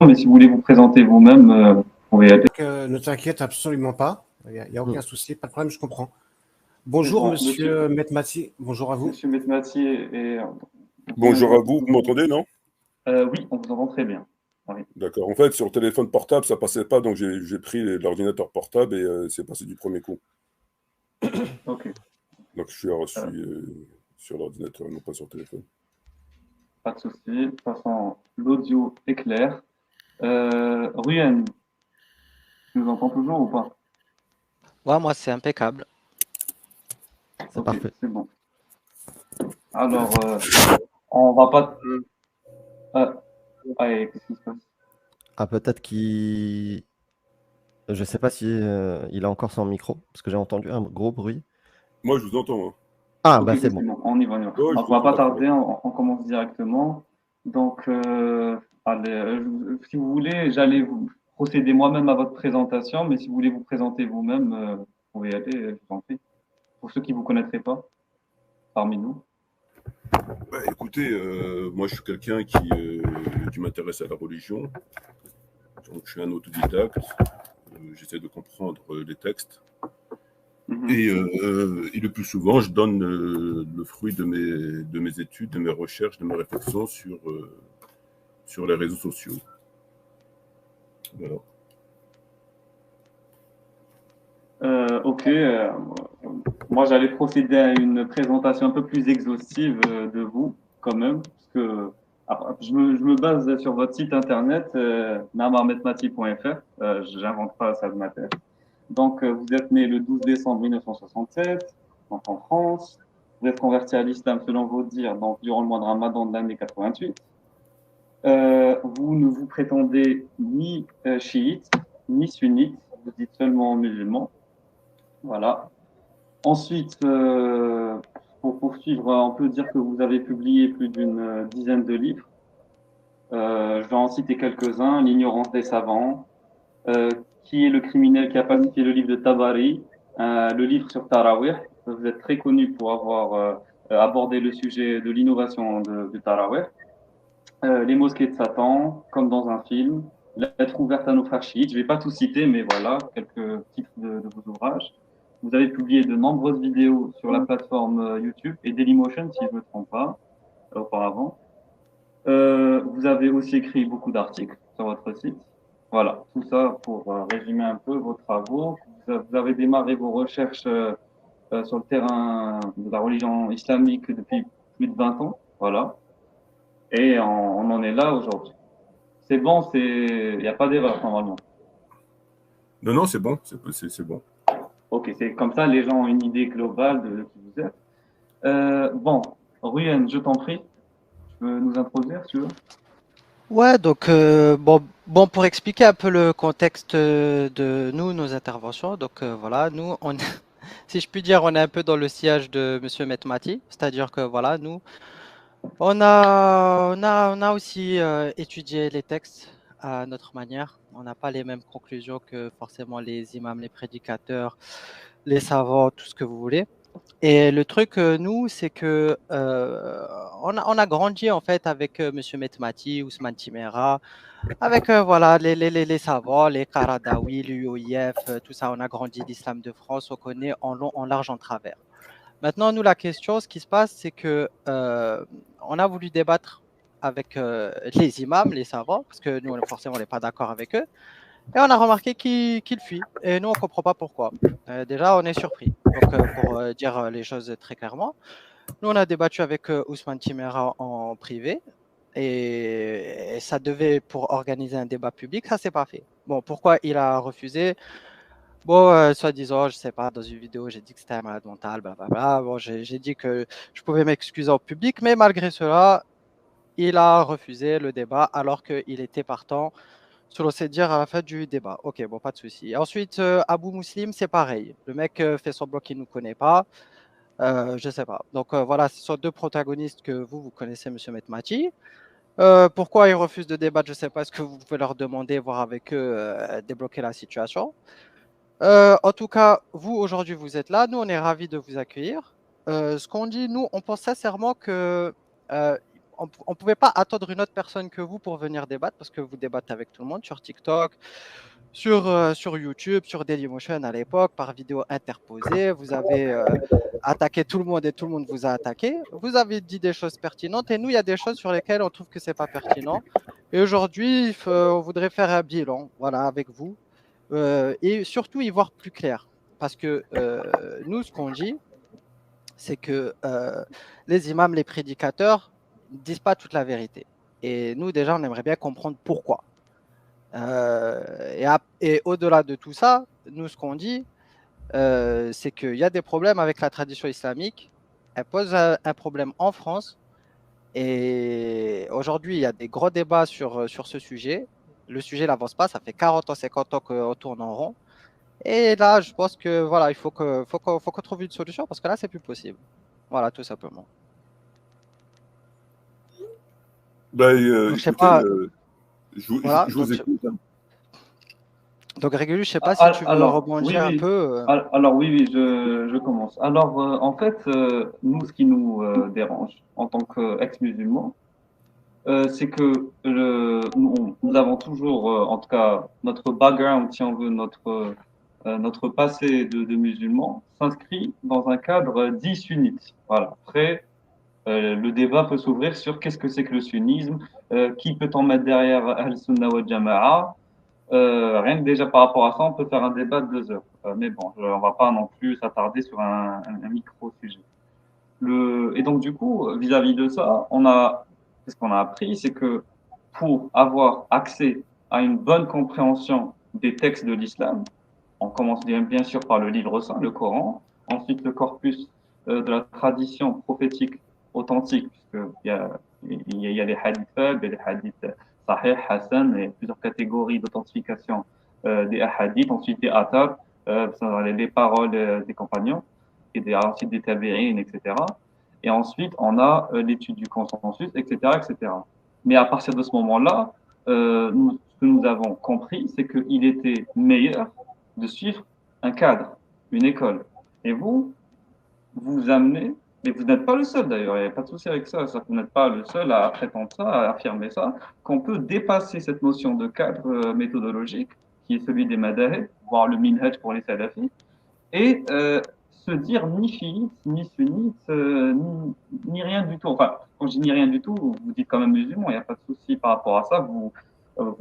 mais si vous voulez vous présenter vous-même, vous pouvez y aller. Ne t'inquiète absolument pas. Il n'y a aucun souci, pas de problème, je comprends. C'est Bonjour, bon, monsieur, monsieur Metmati. Bonjour à vous. monsieur Metmati, et vous pouvez Bonjour vous à vous, vous présenter. m'entendez, non? Oui, on vous entend très bien. Oui. D'accord. En fait, sur le téléphone portable, ça passait pas, donc j'ai pris l'ordinateur portable et c'est passé du premier coup. Ok. Donc je suis reçu Euh, sur l'ordinateur, non pas sur le téléphone. Pas de souci. De toute façon, l'audio est clair. Ruyen, tu nous entends toujours ou pas? Ouais, moi, c'est impeccable. C'est Ok, parfait. c'est bon. Alors, on va pas. Euh, allez, qu'est-ce qui se passe? Ah, peut-être qu'il. Je sais pas si il a encore son micro, parce que j'ai entendu un gros bruit. Moi, je vous entends, hein. Ah, Ok, bah ok, c'est c'est bon. bon. On y va, on y va. Ouais, je Donc, vous on va entends pas pas trop. tarder. On commence directement. Donc, allez, si vous voulez, j'allais vous procéder moi-même à votre présentation, mais si vous voulez vous présenter vous-même, vous pouvez y aller, je vous en prie. Pour ceux qui vous connaîtraient pas parmi nous. Bah, écoutez, moi, je suis quelqu'un qui m'intéresse à la religion. Donc, je suis un autodidacte. J'essaie de comprendre les textes. Mhm. Et le plus souvent, je donne le fruit de mes études, de mes recherches, de mes réflexions sur les réseaux sociaux. Voilà. Ok, moi j'allais procéder à une présentation un peu plus exhaustive de vous, quand même, parce que je me base sur votre site internet, namarmetmati.fr, j'invente pas ça de ma tête. Donc, vous êtes né le 12 décembre 1967, donc en France. Vous êtes converti à l'islam selon vos dires, donc durant le mois de Ramadan de l'année 88. Vous ne vous prétendez ni chiite, ni sunnite, vous dites seulement musulman. Voilà. Ensuite, pour poursuivre, on peut dire que vous avez publié plus d'une dizaine de livres. Je vais en citer quelques-uns. L'ignorance des savants, euh, qui est le criminel qui a pacifié le livre de Tabari, le livre sur Tarawih. Vous êtes très connu pour avoir abordé le sujet de l'innovation de Tarawih. Les mosquées de Satan, comme dans un film. Lettre ouverte à nos frères chiites. Je ne vais pas tout citer, mais voilà, quelques titres de vos ouvrages. Vous avez publié de nombreuses vidéos sur la plateforme YouTube et Dailymotion, si je ne me trompe pas, auparavant. Vous avez aussi écrit beaucoup d'articles sur votre site. Voilà, tout ça pour résumer un peu vos travaux. Vous avez démarré vos recherches sur le terrain de la religion islamique depuis plus de 20 ans. Voilà. Et on en est là aujourd'hui. C'est bon, il n'y a pas d'erreur normalement. Non, non, c'est bon, c'est bon. Ok, c'est comme ça, les gens ont une idée globale de qui vous êtes. Bon, Ruyen, je t'en prie, tu peux nous introduire, si tu veux? Ouais, donc, bon, pour expliquer un peu le contexte de nous, nos interventions, donc voilà, nous, si je puis dire, on est un peu dans le sillage de Monsieur Metmati, c'est-à-dire que voilà, nous, on a aussi étudié les textes à notre manière. On n'a pas les mêmes conclusions que forcément les imams, les prédicateurs, les savants, tout ce que vous voulez. Et le truc, nous, c'est que on a grandi en fait avec Monsieur Metmati, Ousmane Timera, avec voilà les savants, les Qaradawi, l'UOIF, tout ça. On a grandi l'islam de France, on connaît en long, en large, en travers. Maintenant, nous, la question, ce qui se passe, c'est que on a voulu débattre avec les imams, les savants, parce que nous, forcément, on n'est pas d'accord avec eux. Et on a remarqué qu'ils fuient. Et nous, on ne comprend pas pourquoi. Déjà, on est surpris. Donc, pour dire les choses très clairement, nous, on a débattu avec Ousmane Timera en privé. Et ça devait pour organiser un débat public, ça s'est pas fait. Bon, pourquoi il a refusé? Bon, soi-disant, je sais pas, dans une vidéo, j'ai dit que c'était un malade mental, blablabla. Bon, j'ai dit que je pouvais m'excuser en public, mais malgré cela, il a refusé le débat alors qu'il était partant, selon ses dires, à la fin du débat. Ok, bon, pas de souci. Ensuite, Abou Muslim, c'est pareil. Le mec fait semblant qu'il ne nous connaît pas. Je sais pas. Donc voilà, ce sont deux protagonistes que vous connaissez, Monsieur Metmati. Pourquoi ils refusent de débattre, je ne sais pas. Est-ce que vous pouvez leur demander, voir avec eux, débloquer la situation? En tout cas, vous, aujourd'hui, vous êtes là. Nous, on est ravis de vous accueillir. Ce qu'on dit, nous, on pense sincèrement que, euh, on pouvait pas attendre une autre personne que vous pour venir débattre parce que vous débattez avec tout le monde sur TikTok, sur YouTube, sur Dailymotion à l'époque, par vidéo interposée. Vous avez attaqué tout le monde et tout le monde vous a attaqué. Vous avez dit des choses pertinentes et nous, il y a des choses sur lesquelles on trouve que c'est pas pertinent. Et aujourd'hui, on voudrait faire un bilan, voilà, avec vous et surtout y voir plus clair. Parce que nous, ce qu'on dit, c'est que les imams, les prédicateurs ne disent pas toute la vérité. Et nous, déjà, on aimerait bien comprendre pourquoi. Et au-delà de tout ça, nous, ce qu'on dit, c'est qu'il y a des problèmes avec la tradition islamique. Elle pose un problème en France. Et aujourd'hui, il y a des gros débats sur ce sujet. Le sujet n'avance pas. Ça fait 40 ans, 50 ans qu'on tourne en rond. Et là, je pense que voilà, il faut qu'on trouve une solution parce que là, c'est plus possible. Voilà, tout simplement. Ben, Donc, je sais écoutez, pas. Voilà, je vous écoute. donc Régulus, je sais pas si tu veux Alors, oui, rebondir un oui. peu. Alors, oui, oui, je commence. Alors, en fait, nous, ce qui nous dérange en tant qu'ex-musulmans, c'est que nous avons toujours, en tout cas, notre background, si on veut, notre passé de musulmans, s'inscrit dans un cadre dit sunnite. Voilà. Après, le débat peut s'ouvrir sur qu'est-ce que c'est que le sunnisme, qui peut en mettre derrière Al-Sunnah wa Jama'a. Rien que déjà par rapport à ça, on peut faire un débat de 2 heures. Mais bon, on va pas non plus s'attarder sur un micro-sujet. Et donc, du coup, vis-à-vis de ça, ce qu'on a appris, c'est que pour avoir accès à une bonne compréhension des textes de l'islam, on commence bien sûr par le livre saint, le Coran, ensuite le corpus de la tradition prophétique authentique, puisqu'il y a les hadiths faibles et les hadiths sahih, hassan, et plusieurs catégories d'authentification des hadiths, ensuite des athars, les paroles des compagnons, et ensuite des tabi'in, etc. Et ensuite, on a l'étude du consensus, etc., etc. Mais à partir de ce moment-là, ce que nous avons compris, c'est qu'il était meilleur de suivre un cadre, une école. Et vous amenez, mais vous n'êtes pas le seul d'ailleurs, il n'y a pas de souci avec ça, vous n'êtes pas le seul à prétendre ça, à affirmer ça, qu'on peut dépasser cette notion de cadre méthodologique, qui est celui des madahib, voire le minhaj pour les salafis, et se dire ni chiite, ni sunnite, ni rien du tout. Enfin, quand je dis ni rien du tout, vous dites quand même musulman, il n'y a pas de souci par rapport à ça, vous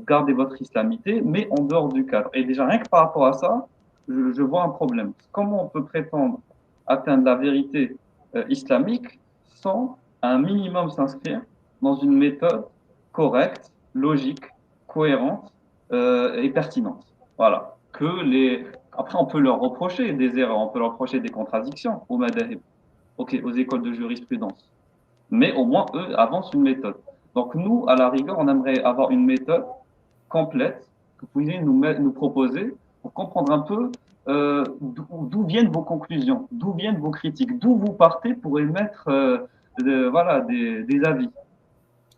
gardez votre islamité, mais en dehors du cadre. Et déjà, rien que par rapport à ça, je vois un problème. Comment on peut prétendre atteindre la vérité islamique sans un minimum s'inscrire dans une méthode correcte, logique, cohérente et pertinente. Voilà. Après, on peut leur reprocher des erreurs, on peut leur reprocher des contradictions aux madahib, aux écoles de jurisprudence. Mais au moins, eux avancent une méthode. Donc nous, à la rigueur, on aimerait avoir une méthode complète que vous pouvez nous proposer pour comprendre un peu d'où viennent vos conclusions, d'où viennent vos critiques, d'où vous partez pour émettre des avis.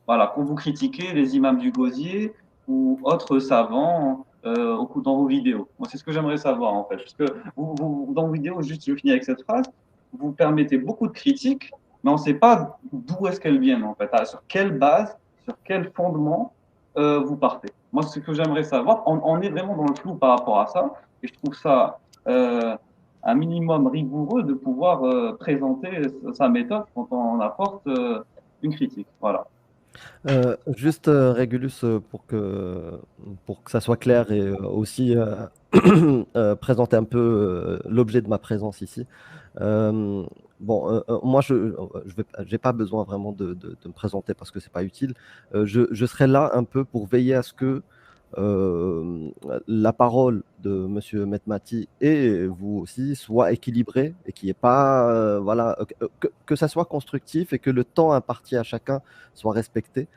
Voilà, quand vous critiquez les imams du gosier ou autres savants dans vos vidéos. Moi, c'est ce que j'aimerais savoir en fait. Parce que dans vos vidéos, juste je finis avec cette phrase, vous permettez beaucoup de critiques, mais on ne sait pas d'où est-ce qu'elles viennent en fait, sur quelle base, sur quel fondement vous partez. Moi, c'est ce que j'aimerais savoir. On est vraiment dans le flou par rapport à ça, et je trouve ça un minimum rigoureux de pouvoir présenter sa méthode quand on apporte une critique. Voilà. Juste Régulus, pour que ça soit clair et aussi présenter un peu l'objet de ma présence ici. Moi, j'ai pas besoin vraiment de me présenter parce que c'est pas utile. Je serai là un peu pour veiller à ce que la parole de Monsieur Metmati et vous aussi soit équilibrée et qu'il n'y ait pas, que ça soit constructif et que le temps imparti à chacun soit respecté.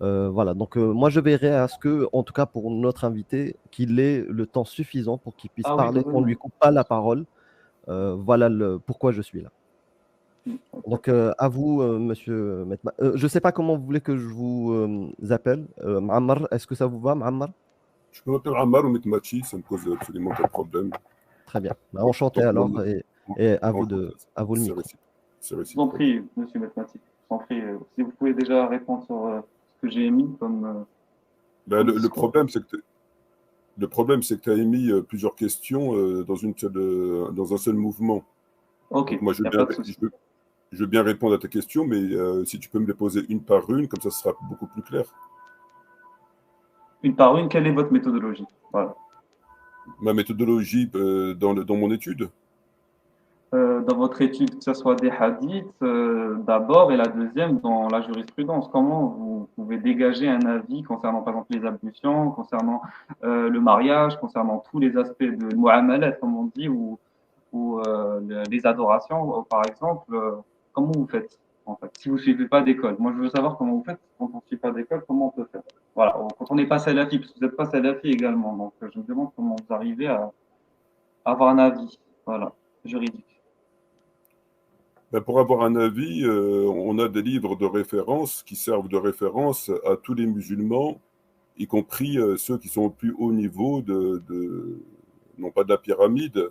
Voilà, donc moi je veillerai à ce que, en tout cas pour notre invité, qu'il ait le temps suffisant pour qu'il puisse parler, qu'on ne lui coupe pas la parole. Voilà pourquoi je suis là. Donc à vous, Monsieur Metmati. Je ne sais pas comment vous voulez que je vous appelle. Ma'ammar, est-ce que ça vous va, Ma'ammar? Je peux m'appeler Ammar ou Metmati, ça ne me pose absolument pas de problème. Très bien. Enchanté alors et à vous le micro. Je vous en prie, Monsieur Metmati. t'en prie. Si vous pouvez déjà répondre sur ce que j'ai émis comme Ben, le discours. problème, c'est que tu as émis plusieurs questions dans un seul mouvement. Ok, Donc moi, il n'y a pas de souci. je veux bien répondre à tes questions, mais si tu peux me les poser une par une, comme ça sera beaucoup plus clair. Une par une, quelle est votre méthodologie? Voilà. Ma méthodologie dans mon étude, Dans votre étude, que ce soit des hadiths d'abord et la deuxième dans la jurisprudence. Comment vous pouvez dégager un avis concernant par exemple les ablutions, concernant le mariage, concernant tous les aspects de mu'amalat, comme on dit, ou les adorations, par exemple. Comment vous faites en fait, si vous ne suivez pas d'école? Moi, je veux savoir comment vous faites quand on ne suit pas d'école, comment on peut faire. Voilà, quand on n'est pas salafi, parce que vous n'êtes pas salafi également, donc je me demande comment vous arrivez à avoir un avis, voilà, juridique. ben, pour avoir un avis, on a des livres de référence qui servent de référence à tous les musulmans, y compris ceux qui sont au plus haut niveau non pas de la pyramide,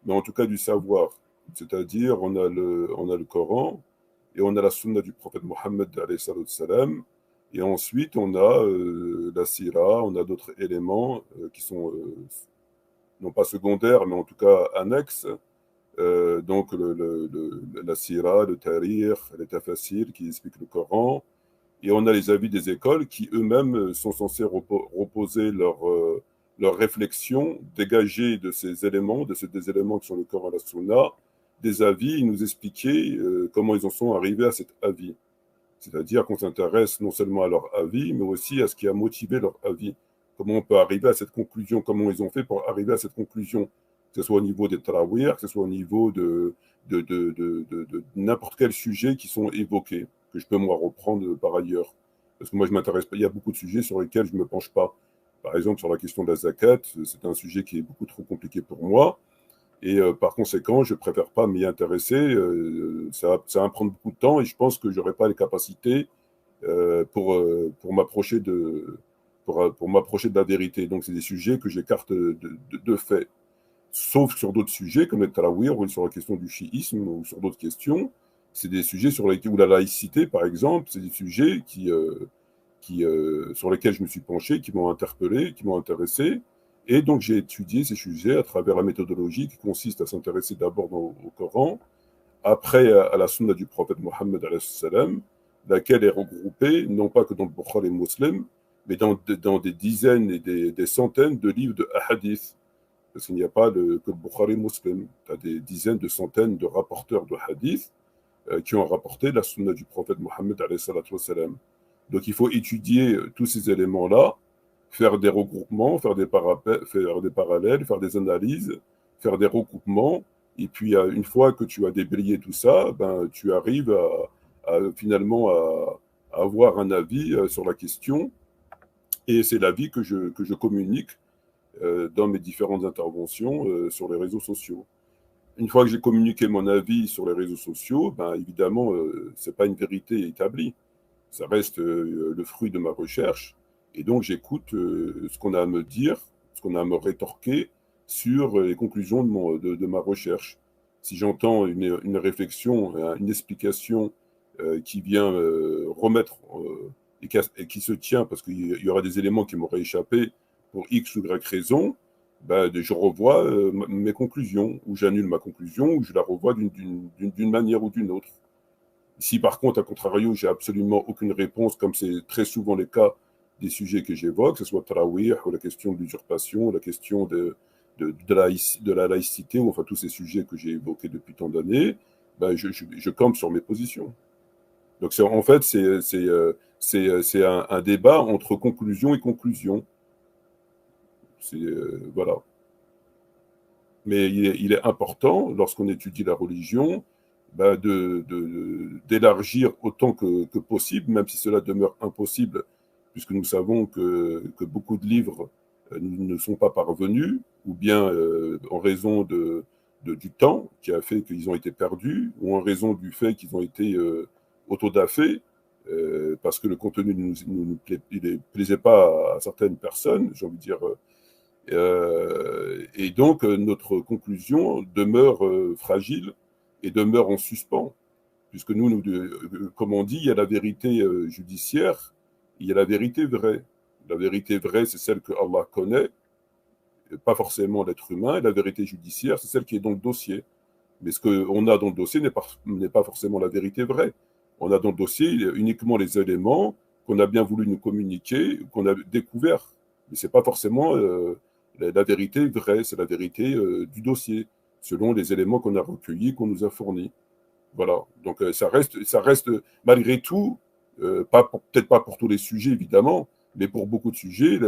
mais en tout cas du savoir. C'est-à-dire, on a le Coran et on a la sunna du prophète Mohammed, alayhi salatu wassalam, et ensuite on a la sira, on a d'autres éléments qui sont non pas secondaires, mais en tout cas annexes. Donc la sira, le tarir, les tafasir qui expliquent le Coran, et on a les avis des écoles qui eux-mêmes sont censés reposer leur réflexion, dégager de ces éléments, des éléments qui sont le Coran et la Sunna, des avis, et nous expliquer comment ils en sont arrivés à cet avis. C'est-à-dire qu'on s'intéresse non seulement à leur avis, mais aussi à ce qui a motivé leur avis. Comment on peut arriver à cette conclusion, comment ils ont fait pour arriver à cette conclusion, que ce soit au niveau des tarawih, que ce soit au niveau de n'importe quel sujet qui sont évoqués, que je peux moi reprendre par ailleurs. Parce que moi, je m'intéresse pas, il y a beaucoup de sujets sur lesquels je ne me penche pas. Par exemple, sur la question de la zakat, c'est un sujet qui est beaucoup trop compliqué pour moi. Et par conséquent, je préfère pas m'y intéresser. Ça va prendre beaucoup de temps et je pense que j'aurai pas les capacités pour m'approcher pour m'approcher de la vérité. Donc, c'est des sujets que j'écarte de fait. Sauf sur d'autres sujets comme le tarawih ou sur la question du chiisme ou sur d'autres questions. C'est des sujets sur lesquels, ou la laïcité, par exemple, c'est des sujets sur lesquels je me suis penché, qui m'ont interpellé, qui m'ont intéressé. Et donc, j'ai étudié ces sujets à travers la méthodologie qui consiste à s'intéresser d'abord au Coran, après à la sunna du prophète Mohammed, laquelle est regroupée, non pas que dans le Bukhari Muslim, mais dans des dizaines et des centaines de livres de hadith. Parce qu'il n'y a pas que le Bukhari Muslim. Tu as des dizaines de centaines de rapporteurs de hadith qui ont rapporté la sunna du prophète Mohammed. Donc, il faut étudier tous ces éléments-là, faire des regroupements, faire des parallèles, faire des analyses, faire des recoupements. Et puis, une fois que tu as déblayé tout ça, ben, tu arrives finalement à avoir un avis sur la question. Et c'est l'avis que je communique dans mes différentes interventions sur les réseaux sociaux. Une fois que j'ai communiqué mon avis sur les réseaux sociaux, ben, évidemment, ce n'est pas une vérité établie. Ça reste le fruit de ma recherche. Et donc, j'écoute ce qu'on a à me dire, ce qu'on a à me rétorquer sur les conclusions de ma recherche. Si j'entends une réflexion, une explication qui vient remettre et qui se tient, parce qu'il y aura des éléments qui m'auraient échappé pour X ou Y raison, ben, je revois mes conclusions, ou j'annule ma conclusion, ou je la revois d'une manière ou d'une autre. Si par contre, à contrario, j'ai absolument aucune réponse, comme c'est très souvent le cas des sujets que j'évoque, que ce soit Tarawih, ou la question de l'usurpation, la question de la laïcité, ou enfin tous ces sujets que j'ai évoqués depuis tant d'années, ben, je campe sur mes positions. Donc en fait, c'est un débat entre conclusion et conclusion. Voilà. Mais il est important, lorsqu'on étudie la religion, ben d'élargir autant que possible, même si cela demeure impossible, puisque nous savons que beaucoup de livres ne sont pas parvenus, ou bien en raison du temps qui a fait qu'ils ont été perdus, ou en raison du fait qu'ils ont été autodafés, parce que le contenu ne plaisait pas à certaines personnes, j'ai envie de dire. Et donc, notre conclusion demeure fragile et demeure en suspens. puisque comme on dit, il y a la vérité judiciaire, il y a la vérité vraie. La vérité vraie, c'est celle que Allah connaît, pas forcément l'être humain, et la vérité judiciaire, c'est celle qui est dans le dossier. Mais ce qu'on a dans le dossier n'est pas forcément la vérité vraie. On a dans le dossier uniquement les éléments qu'on a bien voulu nous communiquer, qu'on a découverts. Mais ce n'est pas forcément la vérité vraie, c'est la vérité du dossier, selon les éléments qu'on a recueillis, qu'on nous a fournis. Voilà. Donc ça reste malgré tout, peut-être pas pour tous les sujets évidemment, mais pour beaucoup de sujets,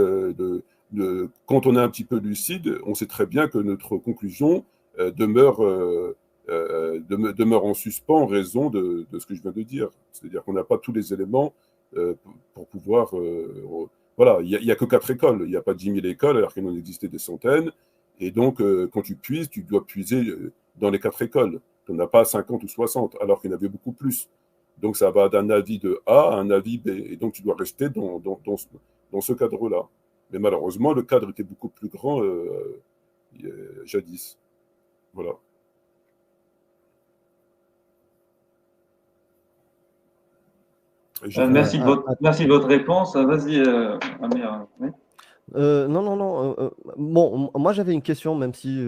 quand on est un petit peu lucide, on sait très bien que notre conclusion demeure en suspens en raison de ce que je viens de dire. C'est-à-dire qu'on n'a pas tous les éléments pour pouvoir... voilà, il n'y a que 4 écoles, il n'y a pas 10 000 écoles alors qu'il en existait des centaines. Et donc, quand tu puises, tu dois puiser dans les 4 écoles. Tu n'en as pas 50 ou 60, alors qu'il y en avait beaucoup plus. Donc, ça va d'un avis de A à un avis B. Et donc, tu dois rester dans ce cadre-là. Mais malheureusement, le cadre était beaucoup plus grand jadis. Voilà. Merci de votre réponse. Vas-y, Amir. Oui. Non. Bon, moi j'avais une question, même si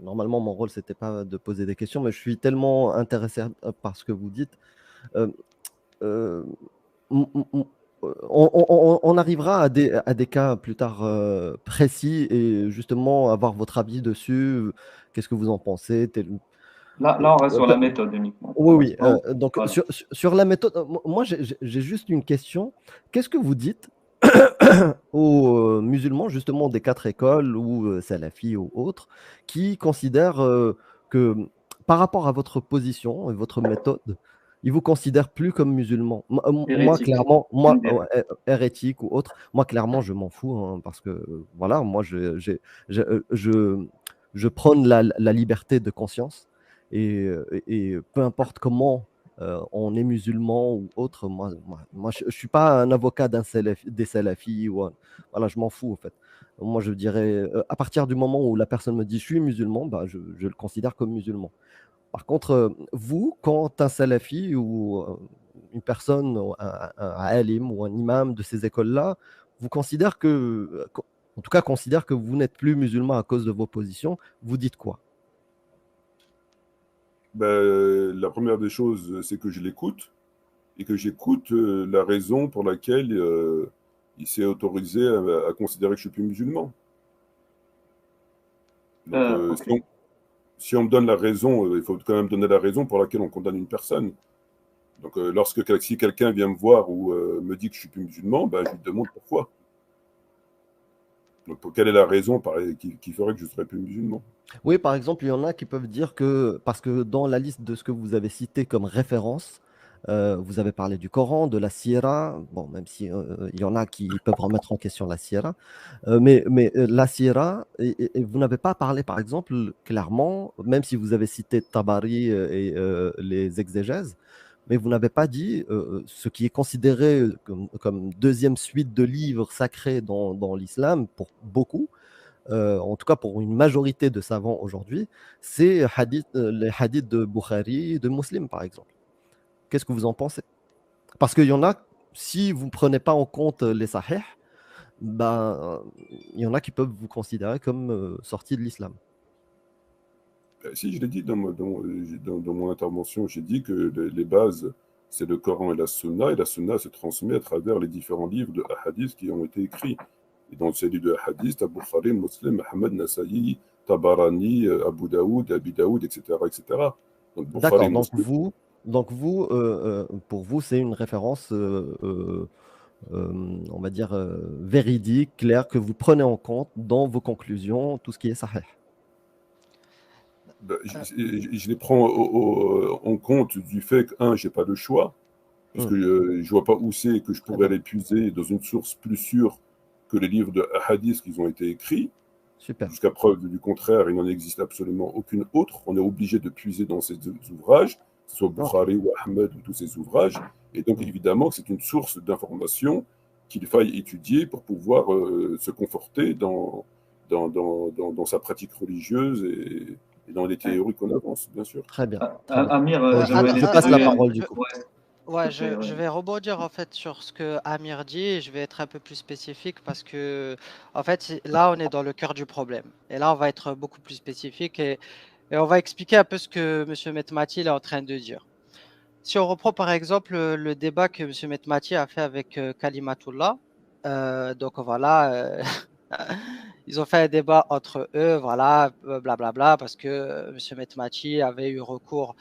normalement mon rôle c'était pas de poser des questions, mais je suis tellement intéressé par ce que vous dites. On arrivera à des cas plus tard précis et justement avoir votre avis dessus. Qu'est-ce que vous en pensez? Là, on reste sur la méthode uniquement. Oui. Donc voilà. sur la méthode, moi j'ai juste une question. Qu'est-ce que vous dites aux musulmans justement des 4 écoles ou salafis ou autres qui considèrent que par rapport à votre position et votre méthode, ils vous considèrent plus comme musulmans. Moi clairement, hérétique ou autre, moi clairement je m'en fous hein, parce que voilà, moi je prône la liberté de conscience et peu importe comment on est musulman ou autre, moi je ne suis pas un avocat des salafis. Voilà, je m'en fous en fait. Moi, je dirais, à partir du moment où la personne me dit je suis musulman, bah, je le considère comme musulman. Par contre, vous, quand un salafi ou une personne, un alim ou un imam de ces écoles-là, vous considère en tout cas, considère que vous n'êtes plus musulman à cause de vos positions, vous dites quoi? La première des choses, c'est que je l'écoute et que j'écoute la raison pour laquelle il s'est autorisé à considérer que je suis plus musulman. Donc, okay. Si on me donne la raison, il faut quand même donner la raison pour laquelle on condamne une personne. Donc, si quelqu'un vient me voir ou me dit que je suis plus musulman, je lui demande pourquoi. Donc, quelle est la raison qui ferait que je ne serais plus musulman? Oui, par exemple, il y en a qui peuvent dire que, parce que dans la liste de ce que vous avez cité comme référence, vous avez parlé du Coran, de la Sira, bon, même si il y en a qui peuvent remettre en question la Sira, mais la Sira, et vous n'avez pas parlé, par exemple, clairement, même si vous avez cité Tabari et les exégèses, mais vous n'avez pas dit ce qui est considéré comme deuxième suite de livres sacrés dans l'islam pour beaucoup. En tout cas pour une majorité de savants aujourd'hui, c'est les hadiths de Bukhari, de Muslim par exemple. Qu'est-ce que vous en pensez? Parce qu'il y en a, si vous ne prenez pas en compte les sahih, il y en a qui peuvent vous considérer comme sortis de l'islam. Si, je l'ai dit dans mon intervention, j'ai dit que les bases, c'est le Coran et la Sunna se transmet à travers les différents livres de hadiths qui ont été écrits. Et dans ces livres de hadith, Bukhari, Muslim, Ahmed, Nasa'i, Tabarani, Abu Daoud, Abi Daoud, etc. Donc, d'accord, donc vous, pour vous, c'est une référence, on va dire, véridique, claire, que vous prenez en compte dans vos conclusions, tout ce qui est sahih. Je les prends en compte du fait que, je n'ai pas de choix, parce que je ne vois pas où c'est que je pourrais les puiser dans une source plus sûre que les livres de hadith qui ont été écrits. Super. Jusqu'à preuve du contraire, il n'en existe absolument aucune autre. On est obligé de puiser dans ces ouvrages, que ce soit Bukhari ou Ahmed ou tous ces ouvrages. Et donc, évidemment, c'est une source d'information qu'il faille étudier pour pouvoir se conforter dans sa pratique religieuse et dans les théories qu'on avance, bien sûr. Très bien. Très bien. Amir, Bon, j'aimerais je passe la laisser- parole du coup. Ouais, Ouais, s'il te plaît, je ouais. vais rebondir en fait sur ce que Amir dit et je vais être un peu plus spécifique parce que en fait là on est dans le cœur du problème et là on va être beaucoup plus spécifique et on va expliquer un peu ce que Monsieur Metmati est en train de dire. Si on reprend par exemple le débat que Monsieur Metmati a fait avec Kalimatullah, donc voilà, ils ont fait un débat entre eux, voilà, blablabla, parce que Monsieur Metmati avait eu recours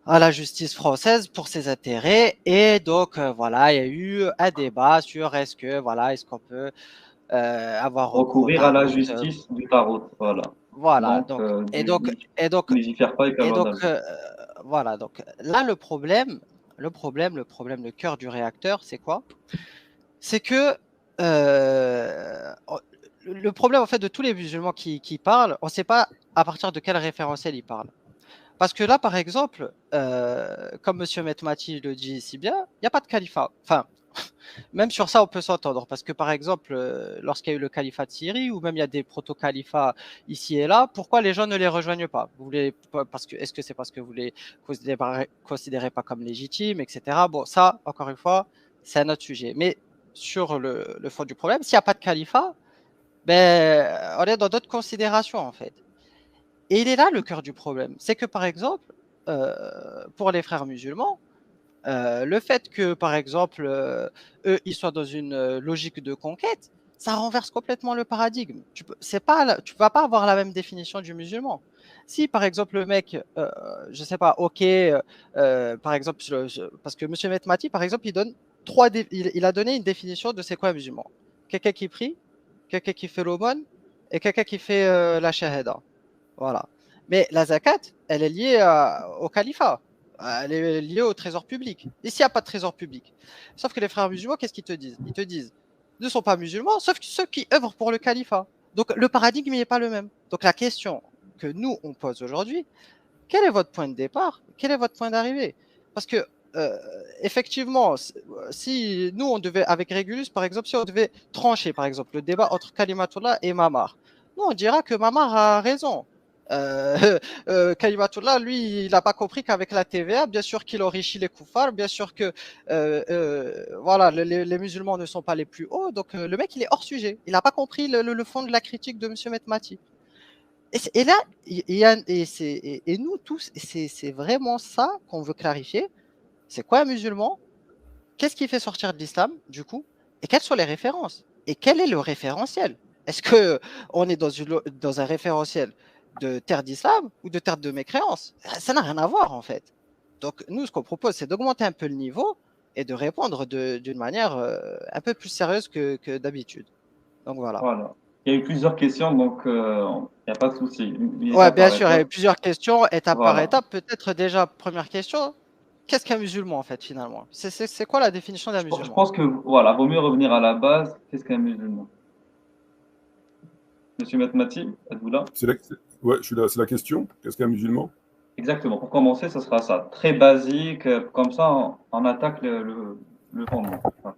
à la justice française pour ses intérêts. Et donc, voilà, il y a eu un débat sur est-ce qu'on peut avoir recours au Recourir à la tarot. justice du tarot, voilà. Voilà, Donc, et donc, et donc, tu légifères pas avec la et loi donc, d'Allah. voilà. Donc, là, le cœur du réacteur, c'est quoi? C'est que euh, le problème, en fait, de tous les musulmans qui parlent, on ne sait pas à partir de quel référentiel ils parlent. Parce que là, par exemple, comme Monsieur Metmati le dit si bien, il n'y a pas de califat. Enfin, même sur ça, on peut s'entendre. Parce que, par exemple, lorsqu'il y a eu le califat de Syrie, ou même il y a des proto-califats ici et là, pourquoi les gens ne les rejoignent pas? Vous voulez, parce que, est-ce que c'est parce que vous les considérez pas comme légitimes, etc. Bon, ça, encore une fois, c'est un autre sujet. Mais sur le fond du problème, s'il n'y a pas de califat, ben, on est dans d'autres considérations, en fait. Et il est là le cœur du problème. C'est que, par exemple, pour les frères musulmans, le fait que, par exemple, eux, ils soient dans une logique de conquête, ça renverse complètement le paradigme. Tu vas pas avoir la même définition du musulman. Si, par exemple, le mec, je sais pas, ok, par exemple, parce que Monsieur Metmati, par exemple, il a donné une définition de c'est quoi un musulman. Quelqu'un qui prie, quelqu'un qui fait l'aumône et quelqu'un qui fait la shahada. Voilà. Mais la zakat, elle est liée au califat. Elle est liée au trésor public. Ici, il n'y a pas de trésor public. Sauf que les frères musulmans, qu'est-ce qu'ils te disent? Ils te disent, ne sont pas musulmans, sauf ceux qui œuvrent pour le califat. Donc, le paradigme n'est pas le même. Donc, la question que nous, on pose aujourd'hui, quel est votre point de départ? Quel est votre point d'arrivée? Parce que, euh, effectivement, si nous, on devait, avec Régulus, par exemple, si on devait trancher, par exemple, le débat entre Kalimatullah et Mamar, nous, on dira que Mamar a raison. Kalimatullah, lui, il n'a pas compris qu'avec la TVA, bien sûr qu'il enrichit les koufars, bien sûr que voilà, les musulmans ne sont pas les plus hauts, donc le mec, il est hors sujet. Il n'a pas compris le fond de la critique de M. Metmati. Et là, et nous tous, c'est vraiment ça qu'on veut clarifier. C'est quoi un musulman? Qu'est-ce qui fait sortir de l'islam, du coup? Et quelles sont les références? Et quel est le référentiel? Est-ce que on est dans un référentiel de terre d'islam ou de terre de mécréance? Ça n'a rien à voir, en fait. Donc, nous, ce qu'on propose, c'est d'augmenter un peu le niveau et de répondre d'une manière un peu plus sérieuse que d'habitude. Donc, voilà. Voilà. Il y a eu plusieurs questions, donc il n'y a pas de souci. Ouais, Étape bien par sûr, il y a étape. eu plusieurs questions, étape par Voilà. étape. Peut-être déjà, première question, qu'est-ce qu'un musulman en fait finalement? C'est quoi la définition d'un Je musulman? pense que voilà, vaut mieux revenir à la base. Qu'est-ce qu'un musulman? Monsieur Metmati, êtes-vous là? Ouais, je suis là. C'est la question. Qu'est-ce qu'un musulman? Exactement. Pour commencer, ce sera ça. Très basique. Comme ça, on attaque le fondement. Enfin,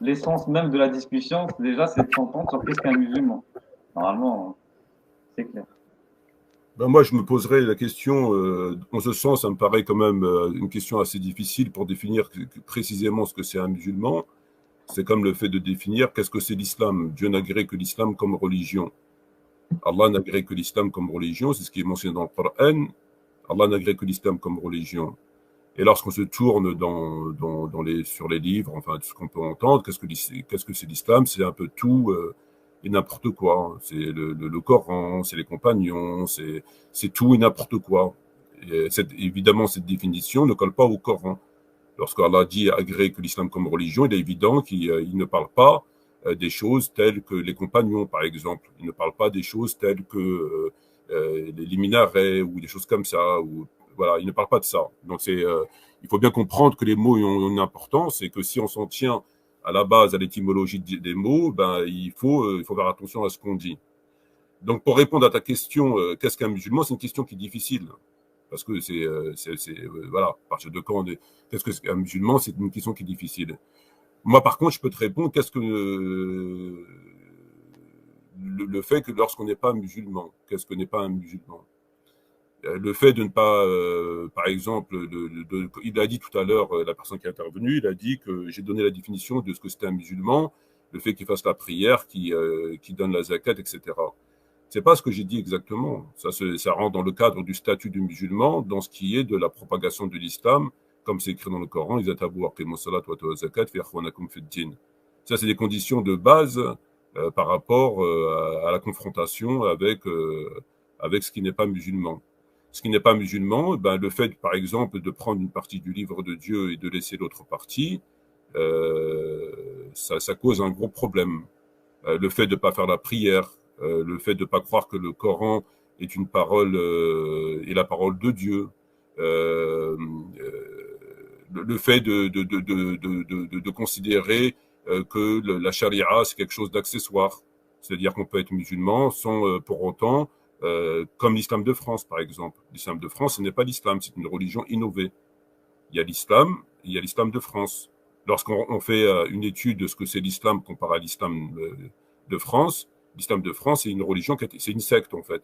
l'essence même de la discussion, c'est de s'entendre sur qu'est-ce qu'un musulman. Normalement, c'est clair. Ben moi, je me poserais la question, en ce sens, ça me paraît quand même une question assez difficile pour définir précisément ce que c'est un musulman. C'est comme le fait de définir qu'est-ce que c'est l'islam. Dieu n'a créé que l'islam comme religion. Allah n'a créé que l'islam comme religion, c'est ce qui est mentionné dans le Coran. Allah n'a créé que l'islam comme religion. Et lorsqu'on se tourne sur les livres, enfin, tout ce qu'on peut entendre, qu'est-ce que c'est l'islam? C'est un peu tout et n'importe quoi. C'est le Coran, c'est les compagnons, c'est tout et n'importe quoi. Et évidemment, cette définition ne colle pas au Coran. Lorsqu'Allah dit agrée que l'islam comme religion, il est évident qu'il ne parle pas des choses telles que les compagnons, par exemple. Il ne parle pas des choses telles que les minarets ou des choses comme ça. Voilà, il ne parle pas de ça. Donc il faut bien comprendre que les mots ont une importance et que si on s'en tient à la base, à l'étymologie des mots, ben il faut faire attention à ce qu'on dit. Donc pour répondre à ta question, qu'est-ce qu'un musulman? C'est une question qui est difficile parce que voilà, à partir de quand qu'est-ce qu'un musulman? C'est une question qui est difficile. Moi, par contre, je peux te répondre qu'est-ce que le fait que lorsqu'on n'est pas musulman, qu'est-ce que n'est pas un musulman? Le fait de ne pas, par exemple, il a dit tout à l'heure, la personne qui est intervenue, il a dit que j'ai donné la définition de ce que c'était un musulman, le fait qu'il fasse la prière, qu'il donne la zakat, etc. C'est pas ce que j'ai dit exactement. Ça rentre dans le cadre du statut du musulman, dans ce qui est de la propagation de l'islam, comme c'est écrit dans le Coran, ça, c'est des conditions de base par rapport à la confrontation avec ce qui n'est pas musulman. Ce qui n'est pas musulman, ben, le fait, par exemple, de prendre une partie du livre de Dieu et de laisser l'autre partie, ça cause un gros problème. Le fait de ne pas faire la prière, le fait de ne pas croire que le Coran est une parole, est la parole de Dieu, le fait de considérer que la charia, c'est quelque chose d'accessoire. C'est-à-dire qu'on peut être musulman sans pour autant, comme l'islam de France, par exemple. L'islam de France, ce n'est pas l'islam, c'est une religion innovée. Il y a l'islam, et il y a l'islam de France. Lorsqu'on fait une étude de ce que c'est l'islam comparé à l'islam de France, l'islam de France, c'est une religion, c'est une secte, en fait.